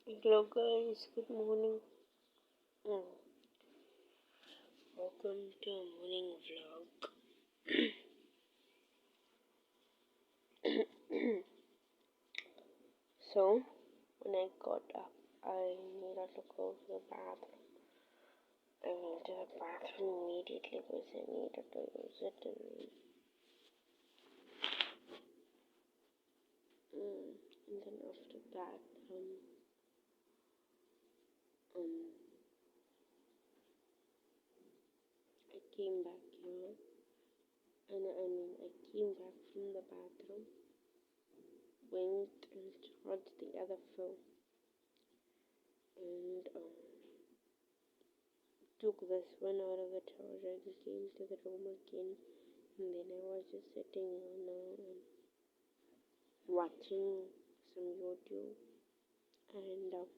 Hello guys, good morning. Mm, Welcome to a morning vlog. So, when I got up, I needed to go to the bathroom. I went to the bathroom immediately because I needed to use it. And then after that, um, I came back here. I came back from the bathroom, went and charged the other phone, and took this one out of the charger and came to the room again. And then I was just sitting watching some YouTube, and